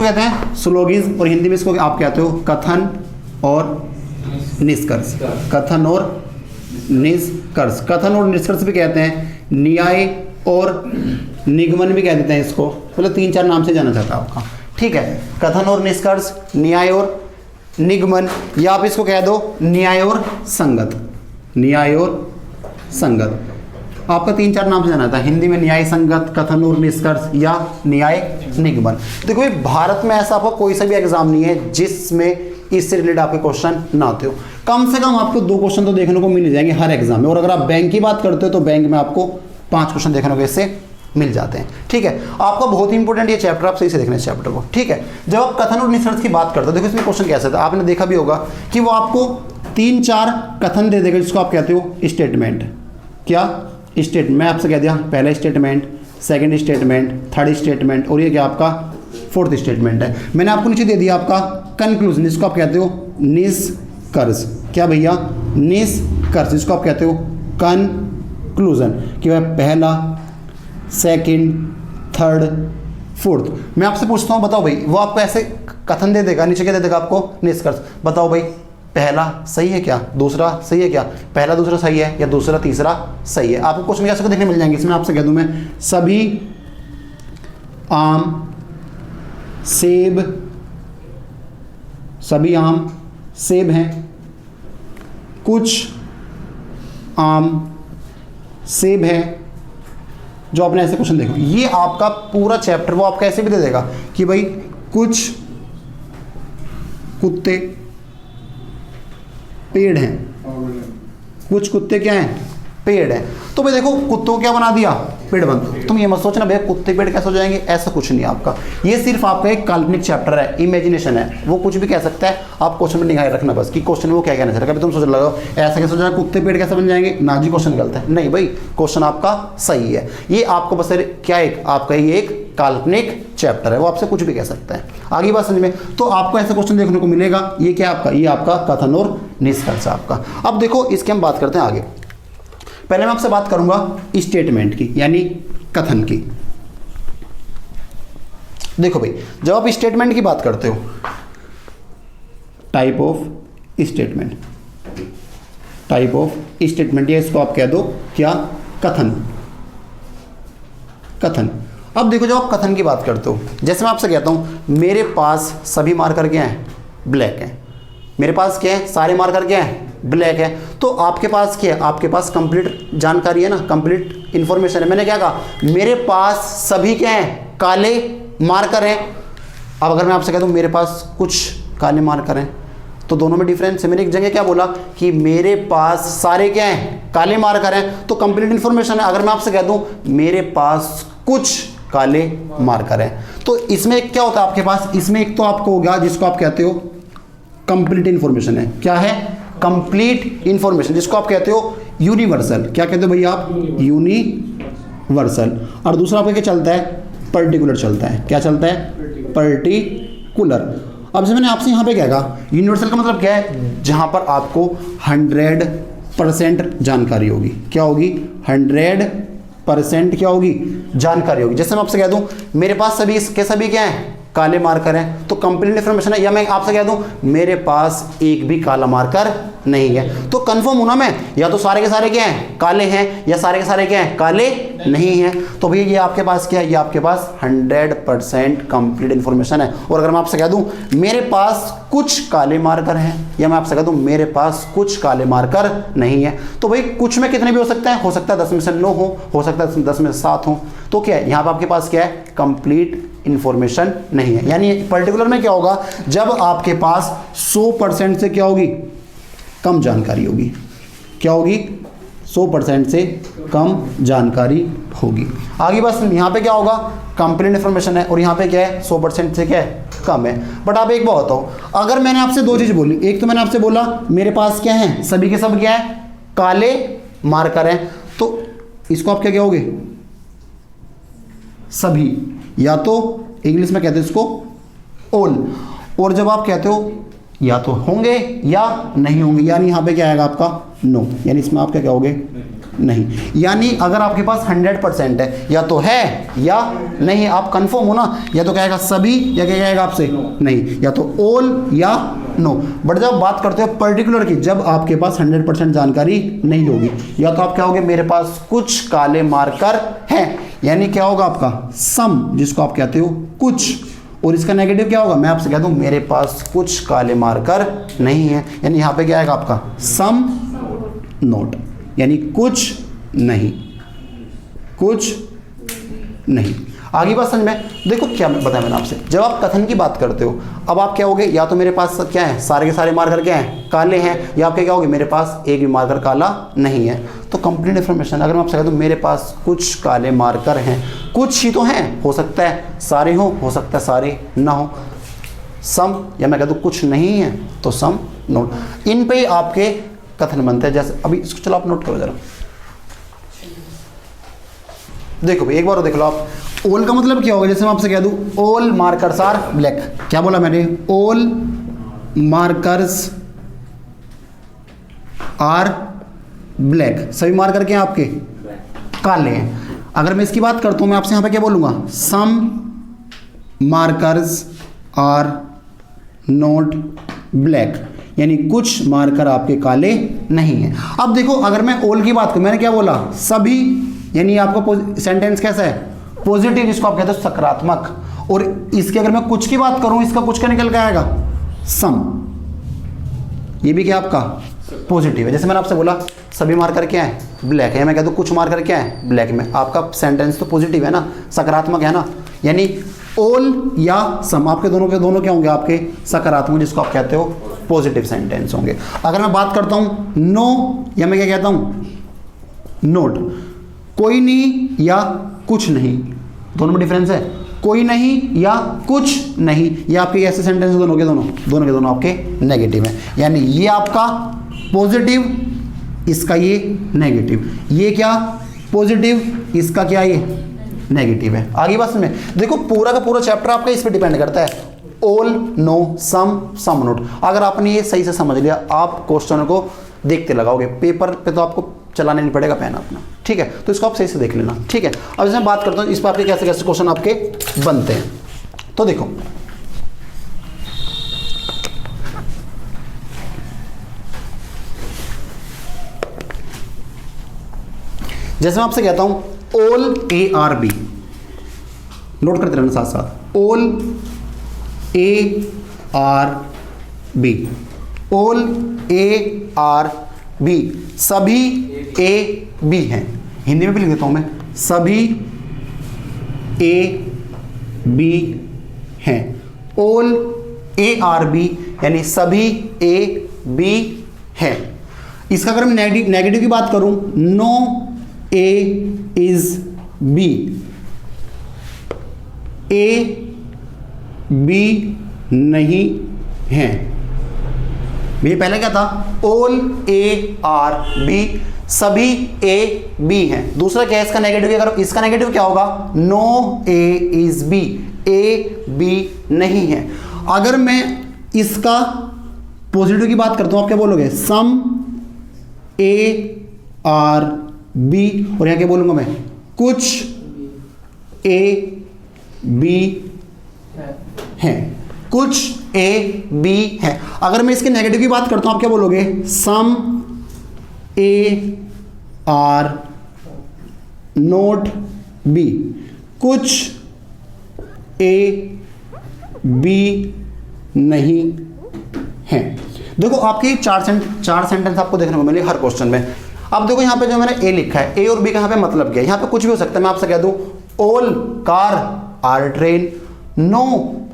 कहते हैं स्लोगिज्म, और हिंदी में इसको आप कहते हो कथन और निष्कर्ष। कथन और निष्कर्ष, कथन और निष्कर्ष भी कहते हैं, न्याय और निगमन भी कह देते हैं इसको। मतलब 3-4 नाम से जाना चाहता है आपका, ठीक है। कथन और निष्कर्ष, न्याय और निगमन, या आप इसको कह दो न्याय और संगत। न्याय और संगत आपका 3-4 नाम से जाना था, हिंदी में न्याय संगत, कथन और निष्कर्ष या न्याय निगमन। देखो भारत में ऐसा आपका कोई सा भी एग्जाम नहीं है जिसमें इससे रिलेटेड आपके क्वेश्चन ना आते हो। कम से कम आपको 2 क्वेश्चन तो देखने को मिल जाएंगे हर एग्जाम में, और अगर आप बैंक की बात करते हो तो बैंक में आपको 5 क्वेश्चन देखने को इससे मिल जाते हैं, ठीक है। आपका बहुत ही इंपॉर्टेंट ये चैप्टर, आप सही से देखना इस चैप्टर को, ठीक है। जब आप कथन और निष्कर्ष की बात करते हो, देखो इसमें क्वेश्चन कैसा था, आपने देखा भी होगा कि वो आपको 3-4 कथन दे देगा जिसको आप कहते हो स्टेटमेंट। क्या स्टेटमेंट, मैं आपसे कह दिया पहला statement, second statement, third statement, और ये क्या आपका 4th स्टेटमेंट है। मैंने आपको नीचे दे दिया आपका कंक्लूजन, जिसको आप कहते हो निष्कर्ष। क्या भैया, निष्कर्ष, जिसको आप कहते हो कंक्लूजन, कि वह पहला, सेकंड, थर्ड, 4th। मैं आपसे पूछता हूँ, बताओ भाई, वो आपको ऐसे कथन दे देगा, नीचे क्या दे देगा आपको निष्कर्ष। बताओ भाई, पहला सही है क्या, दूसरा सही है क्या, पहला दूसरा सही है या दूसरा तीसरा सही है। आपको क्वेश्चन कैसे देखने मिल जाएंगे इसमें, आपसे कह दूं मैं, सभी आम सेब, सभी आम सेब हैं, कुछ आम सेब है। जो आपने ऐसे क्वेश्चन देखो, ये आपका पूरा चैप्टर वो आपका ऐसे भी दे देगा कि भाई कुछ कुत्ते पेड़ हैं, कुछ कुत्ते क्या हैं, पेड़ हैं। तो भाई देखो कुत्तों को क्या बना दिया, पेड़ बन। तुम ये मत सोचना भैया कुत्ते पेड़ कैसे हो जाएंगे, ऐसा कुछ नहीं आपका। ये सिर्फ आपका एक काल्पनिक चैप्टर है, इमेजिनेशन है, वो कुछ भी कह सकता है। आप क्वेश्चन में निगाह रखना बस कि क्वेश्चन वो क्या कहना चाह रहा है। तुम सोच लगाओ ऐसा कैसे सोचा कुत्ते पेड़ कैसे बन जाएंगे, ना जी क्वेश्चन गलत है। नहीं भाई, क्वेश्चन आपका सही है। ये आपको बस क्या एक आपका ये एक काल्पनिक चैप्टर है, वो आपसे कुछ भी कह सकता है। आगे बात समझ में, तो आपको ऐसा क्वेश्चन देखने को मिलेगा। ये क्या आपका, ये आपका कथन और निष्कर्ष आपका। अब देखो इसके हम बात करते हैं आगे। पहले मैं आपसे बात करूंगा स्टेटमेंट की, यानी कथन की। देखो भाई, जब आप स्टेटमेंट की बात करते हो, type of statement, type of statement, या इसको आप कह दो क्या, कथन। कथन। अब देखो जब आप कथन की बात करते हो, जैसे मैं आपसे कहता हूं मेरे पास सभी मार्कर क्या हैं, ब्लैक हैं। मेरे पास क्या है, सारे मार्कर क्या हैं, ब्लैक है। तो आपके पास क्या है, आपके पास कंप्लीट जानकारी है ना, कंप्लीट इंफॉर्मेशन है। मैंने क्या कहा, मेरे पास सभी क्या हैं, काले मार्कर हैं। अब अगर मैं आपसे कह दूं मेरे पास कुछ काले मार्कर हैं, तो दोनों में डिफरेंस है। मैंने एक जगह क्या बोला कि मेरे पास सारे क्या हैं, काले मार्कर हैं, तो कंप्लीट इंफॉर्मेशन है। अगर मैं आपसे कह दूं मेरे पास कुछ काले मार्कर हैं, तो इसमें क्या होता है आपके पास, इसमें एक तो आपको हो गया जिसको आप कहते हो कंप्लीट इंफॉर्मेशन है। क्या है, कंप्लीट इंफॉर्मेशन, जिसको आप कहते हो यूनिवर्सल। क्या कहते हो भैया आप, यूनिवर्सल। और दूसरा आपका क्या चलता है, पर्टिकुलर चलता है। क्या चलता है, पर्टिकुलर। अब जैसे मैंने आपसे यहाँ पे क्या कहा, यूनिवर्सल का मतलब क्या है, जहाँ पर आपको 100% जानकारी होगी। क्या होगी, 100% क्या होगी, जानकारी होगी। जैसे मैं आपसे कह दूं मेरे पास सभी इसके सभी क्या हैं, काले मार्कर हैं, तो कंप्लीट इंफॉर्मेशन है। या मैं आपसे कह दूं मेरे पास एक भी काला मार्कर नहीं है, तो कंफर्म हूं ना मैं, या तो सारे के सारे क्या हैं, काले हैं, या सारे के सारे क्या हैं, काले नहीं हैं। तो भैया ये आपके पास क्या है, ये आपके पास 100% कंप्लीट इंफॉर्मेशन है। और अगर मैं आपसे कह दूं मेरे पास कुछ काले मार्कर हैं, या मैं आपसे कह दूं मेरे पास कुछ काले मार्कर नहीं है, तो भाई कुछ में कितने भी हो सकता है 10 में से 9 हो सकता है 10 में से 7 हो। तो क्या है, यहाँ पर आपके पास क्या है, कंप्लीट इंफॉर्मेशन नहीं है। यानी पर्टिकुलर में क्या होगा, जब आपके पास 100% से क्या होगी, कम जानकारी होगी। क्या होगी, 100% से कम जानकारी होगी। आगे बस यहाँ पे क्या होगा, कंप्लीट इंफॉर्मेशन है, और यहाँ पे क्या है, 100% से क्या है, कम है। बट आप एक बात बताओ, अगर मैंने आपसे 2 चीज़ बोली, एक तो मैंने आपसे बोला मेरे पास क्या है, सभी के सब क्या है, काले मार्कर हैं, तो इसको आप क्या कहोगे, सभी, या तो इंग्लिश में कहते हैं इसको ऑल। और जब आप कहते हो या तो होंगे या नहीं होंगे, यानी यहाँ पे क्या आएगा आपका नो, यानी इसमें आप क्या कहोगे, नहीं। यानी अगर आपके पास 100% है, या तो है या नहीं, आप कंफर्म हो ना, या तो कहेगा सभी या क्या कहेगा आपसे नहीं, या तो ऑल या नो। बट जब बात करते हो पर्टिकुलर की, जब आपके पास 100% जानकारी नहीं होगी, या तो आप क्या होगे, मेरे पास कुछ काले मार्कर हैं, यानी क्या होगा आपका सम, जिसको आप कहते हो कुछ, और इसका नेगेटिव क्या होगा, मैं आपसे कह दूं मेरे पास कुछ काले मार्कर नहीं है, यानी यहां पे क्या आएगा आपका सम नोट, यानी कुछ नहीं, कुछ नहीं। आगे बात समझ में, देखो क्या बताया मैंने आपसे, जब आप कथन की बात करते हो, अब आप क्या होगे, या तो मेरे पास क्या है, सारे के सारे मार्कर क्या हैं, काले हैं, या आप क्या होगे, मेरे पास एक भी मार्कर काला नहीं है। तो कंप्लीट इन्फॉर्मेशन, अगर मैं आपसे कह दूं मेरे पास कुछ काले मार्कर हैं, कुछ ही तो हैं, हो सकता है सारे हो सकता है सारे ना हो, सम, या मैं कह दूं कुछ नहीं है तो सम नोट। इन पे आपके कथन बनते हैं। जैसे अभी इसको चलो आप नोट करो जरा, देखो भाई एक बार देख लो आप, ऑल का मतलब क्या होगा, जैसे मैं आपसे कह दूं ऑल मार्कर्स आर ब्लैक, क्या बोला मैंने, ऑल मार्कर्स आर ब्लैक, सभी मार्कर क्या हैं आपके काले हैं। अगर मैं इसकी बात करता हूं, मैं आपसे यहां पे क्या बोलूंगा, सम मार्कर्स आर नॉट ब्लैक, यानी कुछ मार्कर आपके काले नहीं हैं। अब देखो अगर मैं ऑल की बात करूं, मैंने क्या बोला सभी, यानी आपका सेंटेंस कैसा है, पॉजिटिव, जिसको आप कहते हो सकारात्मक। और इसके अगर मैं कुछ की बात करूं, इसका कुछ का निकल के आएगा सम, ये भी क्या आपका पॉजिटिव है। जैसे मैंने आपसे बोला सभी मार्कर क्या है ब्लैक है, मैं कहता हूं कुछ मार्कर क्या है ब्लैक में, आपका सेंटेंस तो पॉजिटिव है ना, सकारात्मक है ना, यानी ऑल या सम आपके दोनों के दोनों क्या होंगे आपके सकारात्मक, जिसको आप कहते हो पॉजिटिव सेंटेंस होंगे। अगर मैं बात करता हूं नो, या मैं क्या कहता हूं नोट, कोई नहीं या कुछ नहीं, दोनों में डिफरेंस है, कोई नहीं या कुछ नहीं, ये आपके ऐसे सेंटेंस दोनों के दोनों आपके नेगेटिव है, यानी ये आपका पॉजिटिव, इसका ये नेगेटिव, ये क्या पॉजिटिव, इसका क्या ये नेगेटिव है। आगे बात में देखो, पूरा का पूरा चैप्टर आपका इस पे डिपेंड करता है, ऑल नो सम सम नोट। अगर आपने ये सही से समझ लिया, आप क्वेश्चन को देखते लगाओगे, पेपर पे तो आपको चलाना नहीं पड़ेगा पेन अपना, ठीक है, तो इसको आप सही से देख लेना, ठीक है। अब जैसे मैं बात करता हूँ इस पर आपके कैसे कैसे क्वेश्चन आपके बनते हैं, तो देखो जैसे मैं आपसे कहता हूं ऑल ए आर बी, नोट करते रहना साथ साथ, all A are B, all A are B, सभी ए बी हैं, हिंदी में भी लिख देता हूं मैं, सभी ए बी हैं, ऑल ए आर बी, यानी सभी ए बी हैं। इसका अगर मैं नेगेटिव की बात करूं, no A is B, A B नहीं है। ये पहले क्या था, ऑल ए आर बी, सभी ए बी हैं। दूसरा क्या है इसका नेगेटिव, अगर इसका नेगेटिव क्या होगा, no A is B, A B नहीं है। अगर मैं इसका पॉजिटिव की बात करता हूं, आप क्या बोलोगे, सम ए आर बी, और यहां क्या बोलूंगा मैं, कुछ ए बी है, कुछ ए बी है। अगर मैं इसके नेगेटिव की बात करता हूं, आप क्या बोलोगे, सम ए आर नोट बी, कुछ ए बी नहीं है। देखो आपके चार सेंटेंस आपको देखने को मिले हर क्वेश्चन में। अब देखो यहाँ पे जो मैंने ए लिखा है, ए और बी का यहाँ पे मतलब क्या है, यहाँ पे कुछ भी हो सकता है। मैं आपसे कह दूं all car are train, no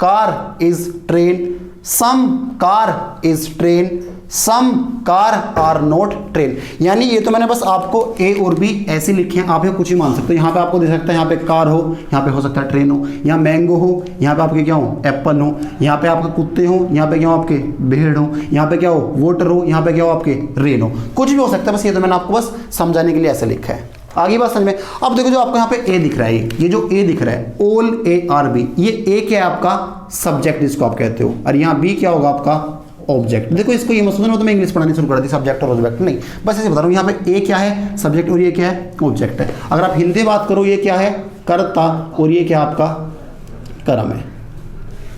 car is train, some car is train, some car are not train. यानी ये तो मैंने बस आपको ए और बी ऐसे लिखे हैं, आप ये कुछ ही मान सकते हो। यहाँ पे आपको दे सकता है, यहाँ पे कार हो, यहाँ पे हो सकता है ट्रेन हो, यहाँ मैंगो हो, यहाँ पे आपके क्या हो, एप्पल हो, यहाँ पे आपके कुत्ते हो, यहाँ पे क्या हो आपके भेड़ हो, यहाँ पे क्या हो वाटर हो, यहाँ पे क्या हो आपके रेन हो, कुछ भी हो सकता है। बस ये तो मैंने आपको बस समझाने के लिए ऐसे लिखा है। आगे बात समझ में। अब देखो जो आपको यहाँ पे ए दिख रहा है, ये जो ए दिख रहा है ऑल ए आर बी, ये ए क्या है आपका सब्जेक्ट जिसको आप कहते हो, और यहाँ बी क्या होगा आपका ऑब्जेक्ट। देखो इसको ये मत सोचना तो मैं इंग्लिश पढ़ानी शुरू कर दी सब्जेक्ट और ऑब्जेक्ट, नहीं, बस ऐसे बता रहा हूँ। यहाँ पे ए क्या है, सब्जेक्ट, और ये क्या है, ऑब्जेक्ट है। अगर आप हिंदी बात करो, ये क्या है, कर्ता, और ये क्या आपका कर्म है।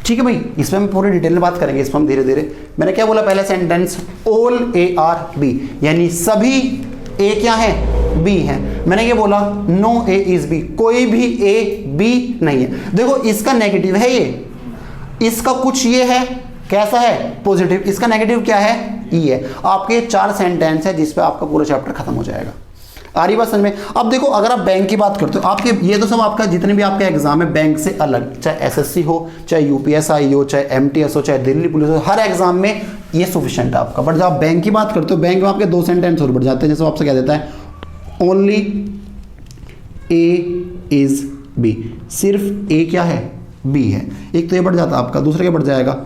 ठीक है भाई, इसमें हम पूरी डिटेल में बात करेंगे, इसमें हम धीरे धीरे। मैंने क्या बोला पहले sentence, all A are B, यानी सभी ए क्या है, बी है। मैंने क्या बोला, नो ए इज बी, कोई भी ए बी नहीं है। देखो इसका नेगेटिव है ये, इसका कुछ ये है, कैसा है, पॉजिटिव, इसका नेगेटिव क्या है, ई है। आपके 4 सेंटेंस है जिस पे आपका पूरा चैप्टर खत्म हो जाएगा। आ रही बात समझ में। अब देखो अगर आप बैंक की बात करते हो, आपके ये तो सब आपका जितने भी आपका एग्जाम है बैंक से अलग, चाहे एसएससी हो, चाहे यूपीएसआई हो, चाहे एमटीएस हो, चाहे दिल्ली पुलिस हो, हर एग्जाम में ये सफिशिएंट है आपका। बट जब आप बैंक की बात करते हो, बैंक में आपके 2 सेंटेंस और बढ़ जाते हैं। जैसे आपसे कह देता है ओनली ए इज बी, सिर्फ ए क्या है, बी है। एक तो ये बढ़ जाता है आपका, दूसरा क्या बढ़ जाएगा,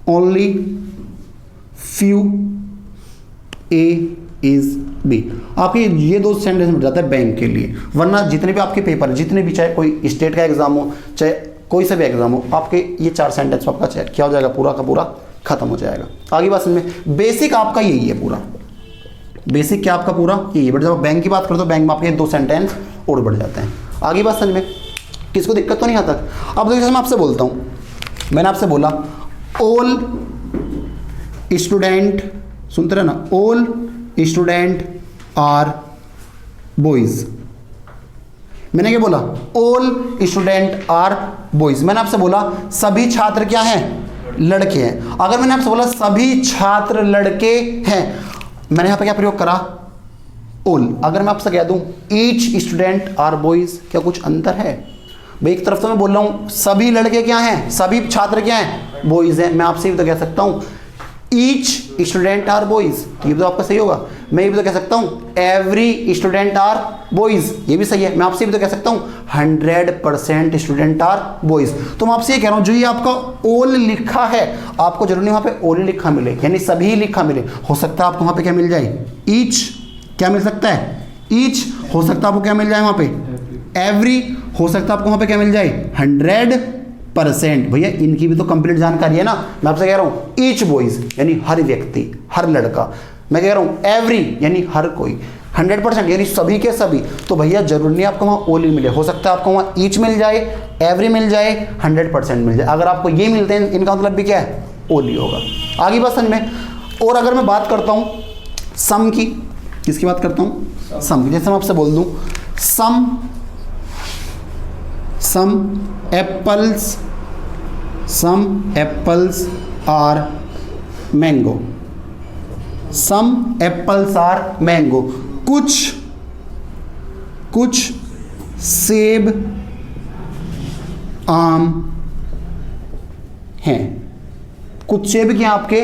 only few A is B. आपके ये 2 सेंटेंस बढ़ जाता है बैंक के लिए। वरना जितने भी आपके पेपर, जितने भी, चाहे कोई स्टेट का एग्जाम हो, चाहे कोई सा भी एग्जाम हो, आपके ये 4 सेंटेंस आपका क्या हो जाएगा, पूरा का पूरा खत्म हो जाएगा। आगे बात समझ में। बेसिक आपका यही है पूरा, बेसिक क्या आपका पूरा यही है। बट जब बैंक की बात करो तो बैंक में आपके 2 सेंटेंस और बढ़ जाते हैं। आगे बात समझ में, किसको दिक्कत तो नहीं आता। अब देखिए मैं आपसे बोलता हूँ, मैंने आपसे बोला ऑल स्टूडेंट, सुनते रहे ना, ऑल स्टूडेंट आर बॉयज। मैंने क्या बोला, ऑल स्टूडेंट आर बॉयज। मैंने आपसे बोला सभी छात्र क्या हैं, लड़के हैं। अगर मैंने आपसे बोला सभी छात्र लड़के हैं, मैंने यहां पे क्या प्रयोग करा, ऑल। अगर मैं आपसे कह दूं ईच स्टूडेंट आर बॉयज, क्या कुछ अंतर है भाई। एक तरफ तो मैं बोल रहा हूं सभी लड़के क्या हैं, सभी छात्र क्या हैं, बॉयज हैं। मैं आपसे भी तो कह सकता हूं ईच स्टूडेंट आर बॉयज, ये भी तो आपका सही होगा। मैं ये भी तो कह सकता हूँ एवरी स्टूडेंट आर बॉयज, ये भी सही है। मैं आपसे भी तो कह सकता हूँ 100% स्टूडेंट आर बॉयज। तो मैं आपसे ये कह रहा हूँ जो ये आपका ऑल लिखा है, आपको जरूरी नहीं वहाँ पे ऑल लिखा मिले, यानी सभी लिखा मिले। हो सकता है आपको वहाँ पे क्या मिल जाए, ईच, क्या मिल सकता है, ईच। हो सकता है आपको क्या मिल जाए वहाँ पे, एवरी। हो सकता है आपको वहाँ पे क्या मिल जाए, 100%। भैया इनकी भी तो कंप्लीट जानकारी है ना। मैं आपसे कह रहा हूँ ईच बॉयज यानी हर व्यक्ति, हर लड़का। मैं कह रहा हूँ एवरी यानी हर कोई, 100% यानी सभी के सभी। तो भैया जरूरी नहीं आपको वहाँ ओली मिले, हो सकता है आपको वहाँ ईच मिल जाए, एवरी मिल जाए, 100% मिल जाए। अगर आपको ये मिलते हैं इनका मतलब भी क्या है, ओली होगा। आगे बात समझ में। और अगर मैं बात करता हूँ सम की, किसकी बात करता हूँ, सम की। जैसे मैं आपसे बोल दूँ some apples are mango, some apples are mango। कुछ सेब आम हैं, कुछ सेब क्या आपके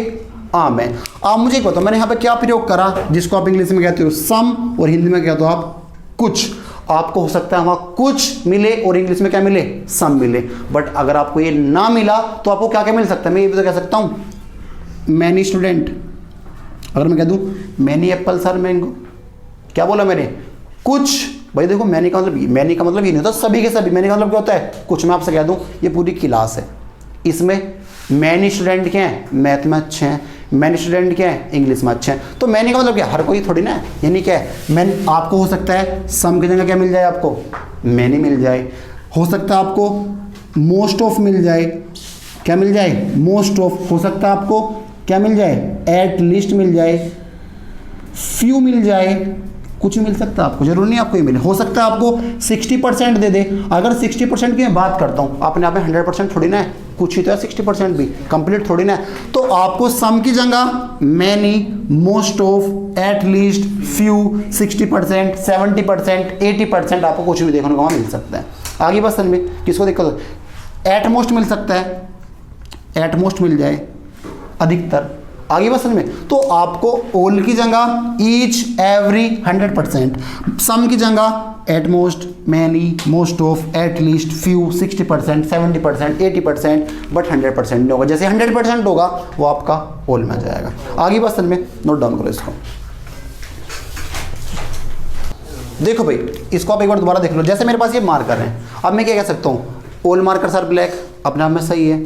आम है। आप मुझे एक बताओ, मैंने यहाँ पे क्या प्रयोग करा जिसको आप इंग्लिश में कहते हो सम और हिंदी में कहते हो आप कुछ। आपको हो सकता है वहां कुछ मिले और इंग्लिश में क्या मिले, सम मिले। बट अगर आपको ये ना मिला तो आपको क्या क्या मिल सकता है, मैं ये भी तो कह सकता हूं मैनी स्टूडेंट। अगर मैं कह दूं मैनी एप्पल्स आर मैंगो, क्या बोला मैंने, कुछ। भाई देखो मैनी का मतलब ये नहीं होता सभी के सभी। मैनी का मतलब क्या होता है, कुछ। मैं आपसे कह दूं ये पूरी क्लास है, इसमें मैनी स्टूडेंट क्या है, मैथ में अच्छे हैं, मैनी स्टूडेंट क्या है, इंग्लिश में अच्छे हैं। तो मैनी का मतलब क्या, हर कोई थोड़ी ना है। यानी क्या है, मैन आपको हो सकता है सम की जगह क्या मिल जाए, आपको मैनी मिल जाए। हो सकता है आपको मोस्ट ऑफ मिल जाए, क्या मिल जाए, मोस्ट ऑफ। हो सकता है आपको क्या मिल जाए, एट लीस्ट मिल जाए, फ्यू मिल जाए, कुछ मिल सकता है आपको, जरूरी नहीं आपको ये मिले। हो सकता है आपको 60% दे दे। अगर 60% की मैं बात करता हूँ, अपने आप में 100% थोड़ी ना है, कुछ ही तो है 60% भी, कंप्लीट थोड़ी ना है। तो आपको सम की जगह many, most of, at least, few, 60%, 70%, 80% आपको कुछ भी देखने को वहाँ मिल सकता है। आगे बस समझ में, किसको दिक्कत, एट मोस्ट मिल सकता है, एट मोस्ट मिल जाए, अधिकतर। आगे बस समझ में। तो आपको ऑल की जगह ईच, एवरी, 100%, सम की जगह at most, many, most of, at least, few, 60%, 70%, 80%, but 100% नहीं होगा। जैसे 100% होगा वो आपका ऑल में आ जाएगा। आगे बस समझ में, नोट डाउन करो इसको। देखो भाई इसको आप एक बार दोबारा देख लो। जैसे मेरे पास ये मार्कर है, अब मैं क्या कह सकता हूँ, ऑल मार्कर्स आर ब्लैक, अपने आप में सही है।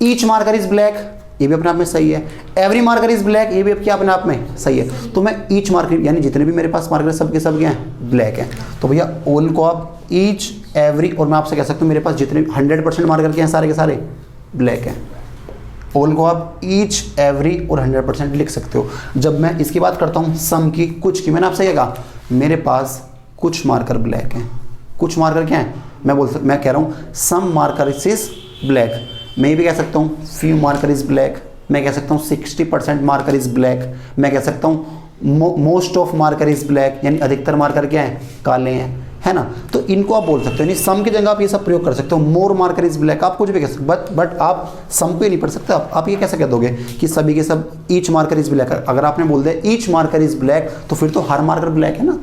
ईच मार्कर इज ब्लैक, ये भी अपने आप में सही है। एवरी मार्कर इज ब्लैक, ये भी क्या अपने आप में सही है। तो मैं ईच मार्कर यानी जितने भी मेरे पास मार्कर सब के सब क्या हैं, ब्लैक हैं। तो भैया ऑल को आप ईच एवरी, और मैं आपसे कह सकता हूँ मेरे पास जितने 100% मार्कर के हैं सारे के सारे ब्लैक हैं। ऑल को आप ईच एवरी और 100% लिख सकते हो। जब मैं इसकी बात करता हूँ सम की, कुछ की, मैंने आपसे क्या कहा, मेरे पास कुछ मार्कर ब्लैक हैं। कुछ मार्कर क्या हैं, मैं कह रहा हूँ सम मार्कर इज ब्लैक। मैं ये भी कह सकता हूँ फ्यू मार्कर इज ब्लैक, मैं कह सकता हूँ 60% मार्कर इज ब्लैक, मैं कह सकता हूँ most of marker is black, यानी अधिकतर मार्कर क्या है, काले हैं, है ना। तो इनको आप बोल सकते हो, यानी सम की जगह आप ये सब प्रयोग कर सकते हो। मोर मार्कर इज ब्लैक, आप कुछ भी कह सकते हो, बट आप सम को ही नहीं पढ़ सकते। आप ये कैसे कह दोगे कि सभी के सब ईच मार्कर इज ब्लैक। अगर आपने बोल दिया ईच मार्कर इज ब्लैक तो फिर तो हर मार्कर ब्लैक है ना।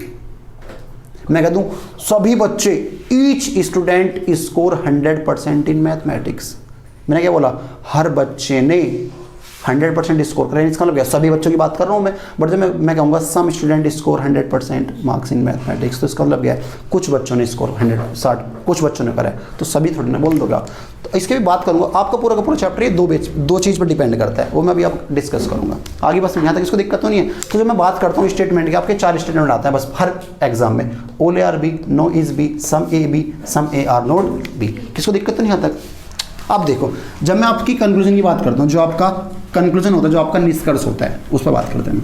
मैं कह दूं सभी बच्चे, each student score 100% in mathematics. मैंने क्या बोला, हर बच्चे ने 100% स्कोर करें, इसका मतलब क्या, सभी बच्चों की बात कर रहा हूँ मैं। बट जब मैं कहूँगा some student score 100% marks in mathematics, तो इसका मतलब क्या है, कुछ बच्चों ने स्कोर 160, कुछ बच्चों ने करा है, तो सभी थोड़ी ना बोल दोगे आप। तो इसकी भी बात करूँगा। आपका पूरा का पूरा चैप्टर ये दो चीज़ पर डिपेंड करता है, वो मैं अभी आप डिस्कस करूँगा आगे। बस यहाँ तक इसको दिक्कत तो नहीं है। तो जब मैं बात करता हूँ स्टेटमेंट के, आपके 4 स्टेटमेंट आते हैं बस हर एग्जाम में, all A are B, no is B, some A B, some A are not B. किसको दिक्कत तो नहीं यहाँ तक। अब देखो, जब मैं आपकी कंक्लूजन की बात करता हूँ, जो आपका कंक्लूजन होता है, जो आपका निष्कर्ष होता है, उस पर बात करते हैं।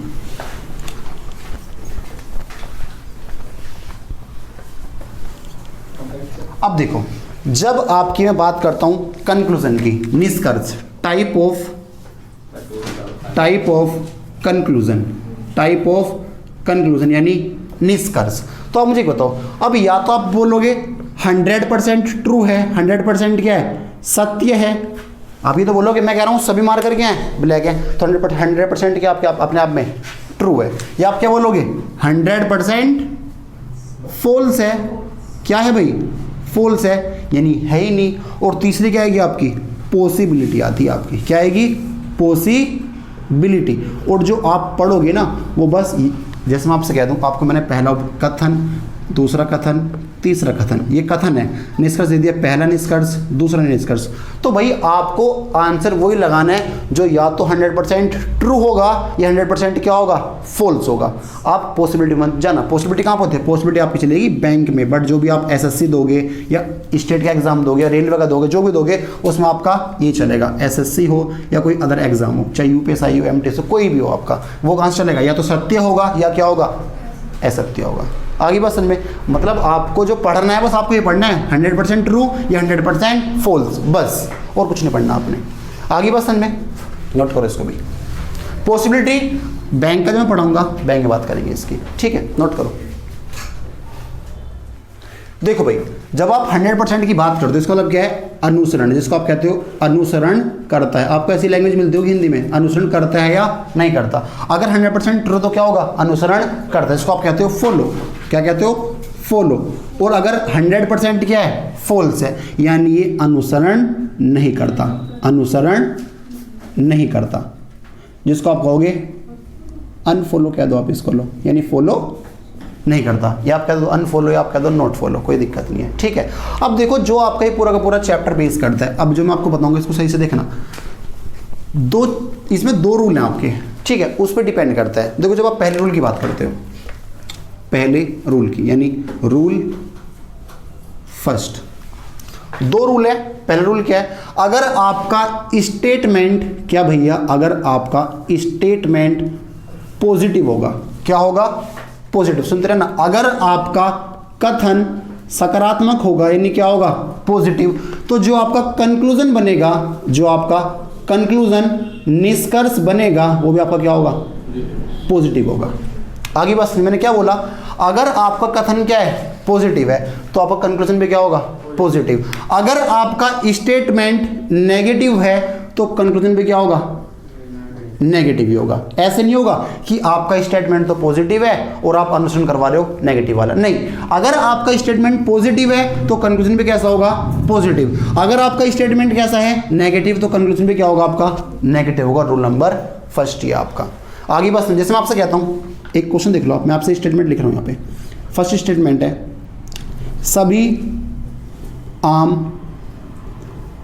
अब देखो, जब आपकी मैं बात करता हूं कंक्लूजन की, निष्कर्ष, टाइप ऑफ कंक्लूजन यानी निष्कर्ष। तो आप मुझे बताओ, अब या तो आप बोलोगे 100% ट्रू है, 100% क्या है, सत्य है। आप ये तो बोलोगे, मैं कह रहा हूं सभी मार्कर क्या है, ब्लैक है, तो 100% क्या आपके अपने आप में ट्रू है। या आप क्या बोलोगे, 100% फॉल्स है। क्या है भाई, फॉल्स है, यानी है ही नहीं। और तीसरी क्या आएगी आपकी, पॉसिबिलिटी आती है आपकी, क्या आएगी, पॉसिबिलिटी। और जो आप पढ़ोगे ना वो बस, जैसे मैं आपसे कह दूं, आपको मैंने पहला कथन, दूसरा कथन, तीसरा कथन, ये कथन है, निष्कर्ष दे दिया, पहला निष्कर्ष, दूसरा निष्कर्ष। तो भाई आपको आंसर वही लगाना है जो या तो 100% ट्रू होगा या 100% क्या होगा, फॉल्स होगा। आप पॉसिबिलिटी मत जाना। पॉसिबिलिटी कहाँ पर होती है, पॉसिबिलिटी आपकी चलेगी बैंक में, बट जो भी आप एसएससी दोगे या स्टेट का एग्जाम दोगे या रेलवे का दोगे, जो भी दोगे उसमें आपका ये चलेगा, एसएससी हो या कोई अदर एग्जाम हो, चाहे यूपीएससी हो, एमटीएस हो, कोई भी हो आपका, वो कहाँ से चलेगा, या तो सत्य होगा या क्या होगा, असत्य होगा। आगे बात समझ में, मतलब आपको जो पढ़ना है बस आपको ये पढ़ना है 100% ट्रू या 100% फॉल्स, बस, और कुछ नहीं पढ़ना आपने। आगे बात समझ में, नोट करो इसको भी। पॉसिबिलिटी बैंक का जो मैं पढ़ाऊंगा, बैंक की बात करेंगे इसकी, ठीक है, नोट करो। देखो भाई, जब आप 100% की बात करते हो, इसका मतलब क्या है, अनुसरण, जिसको आप कहते हो अनुसरण करता है। आपको ऐसी लैंग्वेज मिलती होगी हिंदी में, अनुसरण करता है या नहीं करता। अगर 100% ट्रू तो क्या होगा, अनुसरण करता है, जिसको आप कहते हो फॉलो। क्या कहते हो, फॉलो। और अगर 100% क्या है, फॉल्स है, यानी ये अनुसरण नहीं करता, अनुसरण नहीं करता, जिसको आप कहोगे अनफॉलो कह दो, आप इसको लो, यानी फॉलो नहीं करता, या आप कह दो अनफॉलो, या आप कह दो नॉट फॉलो, कोई दिक्कत नहीं है, ठीक है। अब देखो, जो आपका ये पूरा का पूरा चैप्टर बेस करता है, अब जो मैं आपको बताऊंगा इसको सही से देखना। इसमें 2 रूल हैं आपके, ठीक है, उस पर डिपेंड करता है। देखो, जब आप पहले रूल की बात करते हो, पहले रूल की, यानी रूल फर्स्ट, 2 रूल है। पहला रूल क्या है, अगर आपका स्टेटमेंट, क्या भैया, अगर आपका स्टेटमेंट पॉजिटिव होगा, क्या होगा, पॉजिटिव, सुनते रहना। अगर आपका कथन सकारात्मक होगा, यानी क्या होगा, पॉजिटिव, तो जो आपका कंक्लूजन बनेगा, जो आपका कंक्लूजन निष्कर्ष बनेगा, वो भी आपका क्या होगा, पॉजिटिव होगा। आगे बस मैंने क्या बोला, अगर आपका कथन क्या है, पॉजिटिव है, तो आपका कंक्लूजन भी क्या होगा, पॉजिटिव। अगर आपका स्टेटमेंट नेगेटिव है तो कंक्लूजन भी क्या होगा, नेगेटिव ही होगा। ऐसे नहीं होगा कि आपका स्टेटमेंट तो पॉजिटिव है और आप अनुसरण करवा रहे हो नेगेटिव वाला, नहीं। अगर आपका स्टेटमेंट पॉजिटिव है तो कंक्लूजन भी कैसा होगा, पॉजिटिव। अगर आपका स्टेटमेंट कैसा है, नेगेटिव, तो कंक्लूजन भी क्या होगा, आपका नेगेटिव होगा। रूल नंबर फर्स्ट ये आपका। आगे बस, जैसे मैं आपसे कहता हूं, एक क्वेश्चन देख लो आप, मैं आपसे स्टेटमेंट लिख रहा हूं यहाँ पे। फर्स्ट स्टेटमेंट है, सभी आम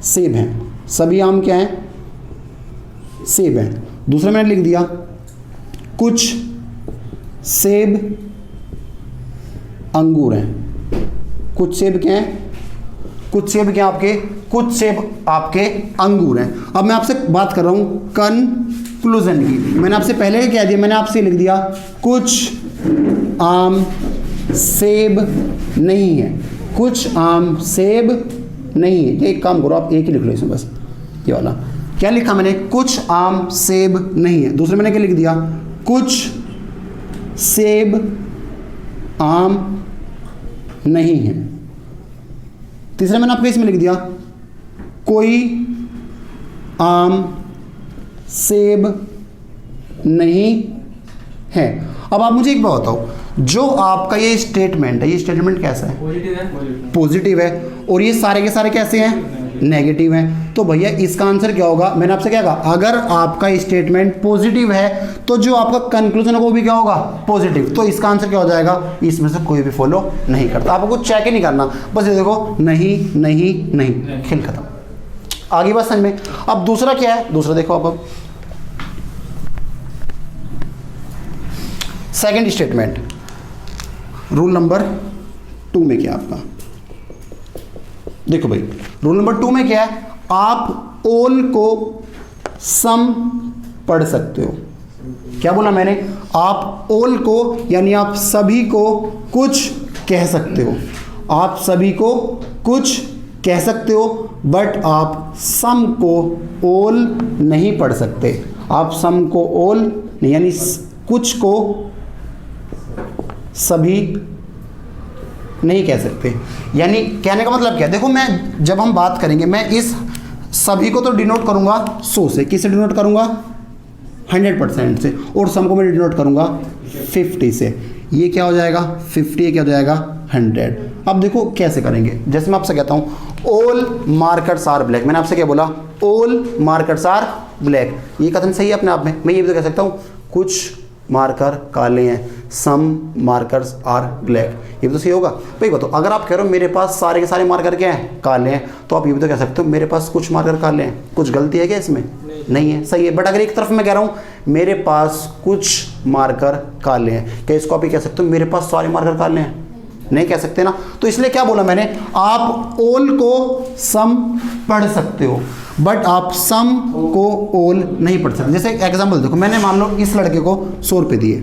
सेब हैं। सभी आम क्या हैं, सेब हैं। दूसरा मैंने लिख दिया कुछ सेब अंगूर हैं। कुछ सेब क्या हैं? कुछ सेब क्या आपके? कुछ सेब आपके अंगूर हैं। अब मैं आपसे बात कर रहा हूं कंक्लूजन की। मैंने आपसे पहले क्या दिया? मैंने आपसे लिख दिया कुछ आम सेब नहीं है। कुछ आम सेब नहीं है। एक काम करो, आप एक ही लिख लो इसमें, बस ये वाला। क्या लिखा मैंने? कुछ आम सेब नहीं है। दूसरे मैंने क्या लिख दिया? कुछ सेब आम नहीं है। तीसरा मैंने आपको इसमें लिख दिया कोई आम सेब नहीं है। अब आप मुझे एक बात बताओ, जो आपका ये स्टेटमेंट है, ये स्टेटमेंट कैसा है? पॉजिटिव है। और ये सारे के सारे कैसे हैं? नेगेटिव हैं। तो भैया इसका आंसर क्या होगा? मैंने आपसे क्या कहा? अगर आपका स्टेटमेंट पॉजिटिव है तो जो आपका कंक्लूजन है वो भी क्या होगा? पॉजिटिव। तो इसका आंसर क्या हो जाएगा? इसमें से कोई भी फॉलो नहीं करता। आपको कुछ चेक ही नहीं करना, बस ये देखो नहीं नहीं नहीं, खेल खत्म। आगे बात समझ में। अब दूसरा क्या है? दूसरा देखो आप, अब सेकंड स्टेटमेंट, रूल नंबर 2 में क्या आपका? देखो भाई, रूल नंबर 2 में क्या है? आप ऑल को सम पढ़ सकते हो। क्या बोला मैंने? आप ऑल को यानी आप सभी को कुछ कह सकते हो। आप सभी को कुछ कह सकते हो, बट आप सम को ऑल नहीं पढ़ सकते। आप सम को ऑल नहीं, यानी कुछ को सभी नहीं कह सकते। यानी कहने का मतलब क्या? देखो, मैं जब हम बात करेंगे, मैं इस सभी को तो डिनोट करूंगा 100 से। किससे डिनोट करूंगा? 100% से। और सम को मैं डिनोट करूंगा 50 से। ये क्या हो जाएगा? 50। ये क्या हो जाएगा? 100। अब देखो कैसे करेंगे। जैसे मैं आपसे कहता हूं ऑल मार्कर्स आर ब्लैक। मैंने आपसे क्या बोला? All markers are black. ये कथन सही है अपने आप में। मैं ये भी तो कह सकता हूं कुछ मार्कर काले हैं, सम मार्कर्स आर ब्लैक। ये भी तो सही होगा भाई। बताओ, अगर आप कह रहे हो मेरे पास सारे के सारे मार्कर क्या हैं? काले हैं, तो आप ये भी तो कह सकते हो मेरे पास कुछ मार्कर काले हैं। कुछ गलती है क्या इसमें? नहीं है, सही है। बट अगर एक तरफ मैं कह रहा हूं मेरे पास कुछ मार्कर काले हैं, क्या इसको आप ही कह सकते हो मेरे पास सारे मार्कर काले हैं? नहीं कह सकते ना। तो इसलिए क्या बोला मैंने? आप ऑल को सम पढ़ सकते हो, बट आप सम को ऑल नहीं पढ़ सकते। जैसे एग्जांपल देखो, मैंने मान लो इस लड़के को 100 रुपये दिए।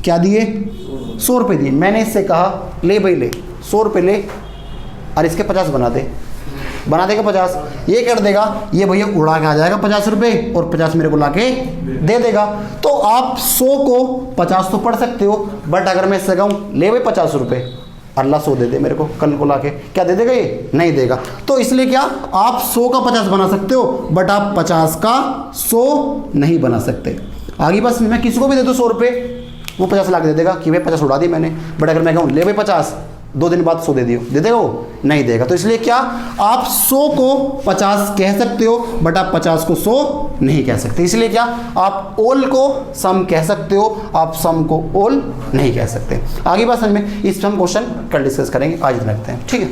क्या दिए? 100 रुपये दिए। मैंने इससे कहा ले भाई ले 100 रुपये ले और इसके 50 बना दे। बना देगा 50। ये कर देगा, ये भैया उड़ा के आ जाएगा 50 रुपये और 50 मेरे को लाके दे देगा। तो आप 100 को 50 तो पढ़ सकते हो, बट अगर मैं इससे कहूँ ले भाई 50 रुपये, अल्लाह 100 दे दे मेरे को कल को लाके, क्या दे देगा? ये नहीं देगा। तो इसलिए क्या आप 100 का 50 बना सकते हो, बट आप 50 का 100 नहीं बना सकते। आगे बस मैं किसी को भी दे दूँ 100 रुपये, वो 50 लाख दे देगा कि भाई 50 उड़ा दी मैंने। बट अगर मैं कहूँ ले भाई 50, 2 दिन बाद 100 दे दियो, दे देगा वो? नहीं देगा। तो इसलिए क्या आप 100 को 50 कह सकते हो, बट आप 50 को 100 नहीं कह सकते। इसलिए क्या आप ऑल को सम कह सकते हो, आप सम को ऑल नहीं कह सकते। आगे बात समझ में। इस पर हम क्वेश्चन कल डिस्कस करेंगे। आज इतना रखते हैं, ठीक है।